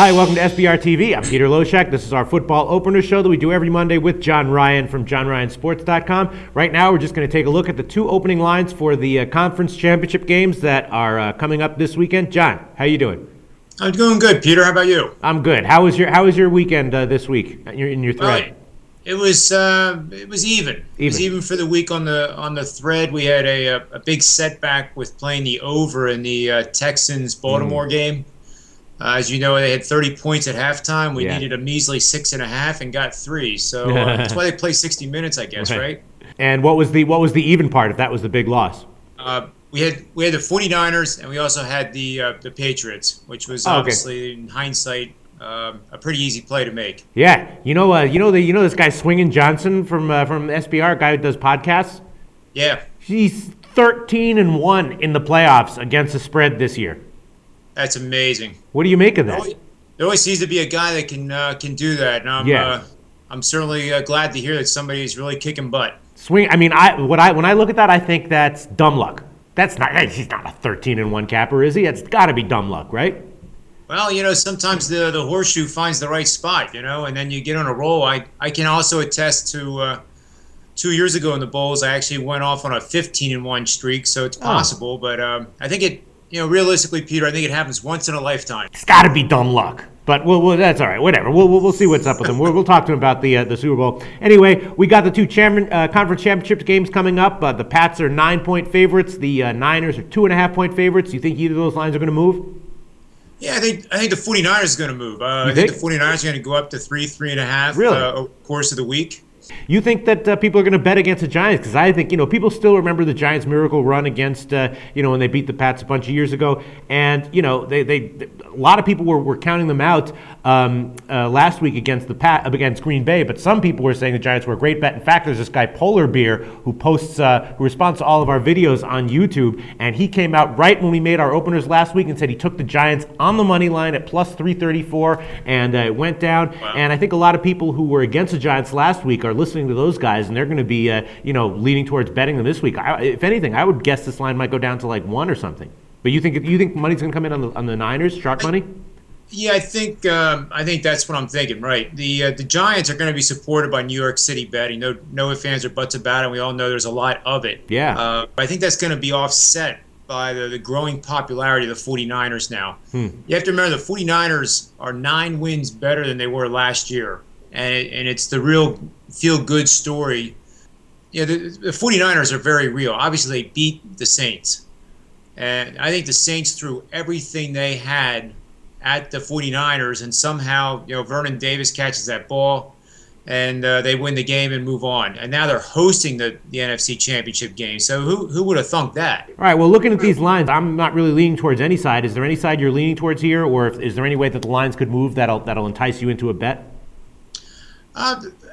Hi, welcome to SBRtv. I'm Peter Loshak. This is our football opener show that we do every Monday with John Ryan from JohnRyanSports.com. Right now, we're just going to take a look at the two opening lines for the conference championship games that are coming up this weekend. John, how you doing? I'm doing good, Peter. How about you? I'm good. How was your weekend this week in your thread? It was even. It was even for the week on the thread. We had a big setback with playing the over in the Texans-Baltimore game. As you know, they had 30 points at halftime. We needed a measly 6.5 and got 3. So that's why they play 60 minutes, I guess, right? And what was the even part if that was the big loss? We had the 49ers, and we also had the Patriots, which was obviously in hindsight a pretty easy play to make. Yeah, you know this guy Swingin' Johnson from SBR, guy who does podcasts. Yeah, he's 13-1 in the playoffs against the spread this year. That's amazing. What do you make of that? There always seems to be a guy that can do that, and I'm certainly glad to hear that somebody is really kicking butt. I mean, when I look at that, I think that's dumb luck. He's not a 13-1 capper, is he? It's got to be dumb luck, right? Well, sometimes the horseshoe finds the right spot, and then you get on a roll. I can also attest to 2 years ago in the Bowls, I actually went off on a 15-1 streak, so it's possible. But I think it. Realistically, Peter, I think it happens once in a lifetime. It's got to be dumb luck. But that's all right. Whatever. We'll see what's up with him. We'll talk to him about the Super Bowl. Anyway, we got the two conference championship games coming up. The Pats are 9-point favorites. The Niners are 2.5-point favorites. You think either of those lines are going to move? Yeah, I think the 49ers are going to move. I think the 49ers are going to go up to 3.5 over the course of the week. You think that people are going to bet against the Giants? Because I think, people still remember the Giants' miracle run against, when they beat the Pats a bunch of years ago. And, a lot of people were counting them out last week against Green Bay. But some people were saying the Giants were a great bet. In fact, there's this guy, Polar Beer, who responds to all of our videos on YouTube. And he came out right when we made our openers last week and said he took the Giants on the money line at plus 334. And it went down. Wow. And I think a lot of people who were against the Giants last week are listening to those guys, and they're going to be, leaning towards betting them this week. If anything, I would guess this line might go down to like 1 or something. But you think money's going to come in on the Niners, sharp money? Yeah, I think that's what I'm thinking. Right, the Giants are going to be supported by New York City betting. No ifs, ands, or buts about it. We all know there's a lot of it. Yeah. I think that's going to be offset by the growing popularity of the 49ers now. You have to remember the 49ers are 9 wins better than they were last year. And it's the real feel-good story. The 49ers are very real. Obviously, they beat the Saints. And I think the Saints threw everything they had at the 49ers, and somehow, Vernon Davis catches that ball, and they win the game and move on. And now they're hosting the NFC Championship Game. So who would have thunk that? All right, well, looking at these lines, I'm not really leaning towards any side. Is there any side you're leaning towards here, or is there any way that the lines could move that'll entice you into a bet?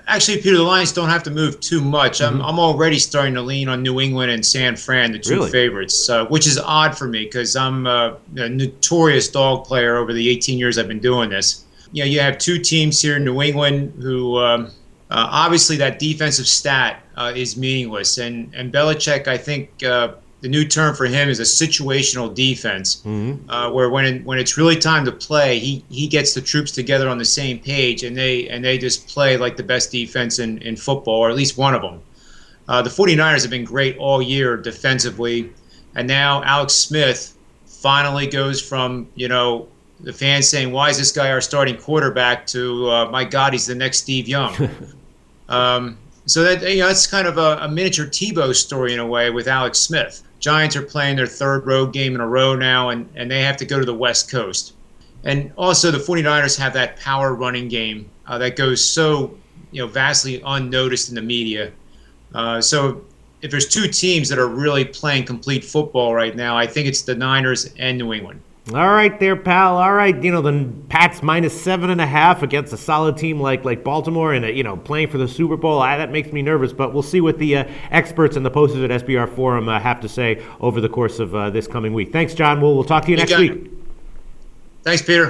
Actually, Peter, the lines don't have to move too much. I'm already starting to lean on New England and San Fran, the two favorites, which is odd for me because I'm a notorious dog player over the 18 years I've been doing this. You have two teams here in New England who obviously that defensive stat is meaningless. And Belichick, I think the new term for him is a situational defense, where when it's really time to play, he gets the troops together on the same page, and they just play like the best defense in football, or at least one of them. The 49ers have been great all year defensively, and now Alex Smith finally goes from the fans saying, "Why is this guy our starting quarterback?" to my God, he's the next Steve Young. So that that's kind of a miniature Tebow story in a way with Alex Smith. Giants are playing their third road game in a row now, and they have to go to the West Coast. And also the 49ers have that power running game that goes so vastly unnoticed in the media. So if there's two teams that are really playing complete football right now, I think it's the Niners and New England. All right there, pal. All right, the Pats minus 7.5 against a solid team like Baltimore, and playing for the Super Bowl. That makes me nervous, but we'll see what the experts and the posters at SBR Forum have to say over the course of this coming week. Thanks, John. We'll talk to you next week. Thanks, Peter.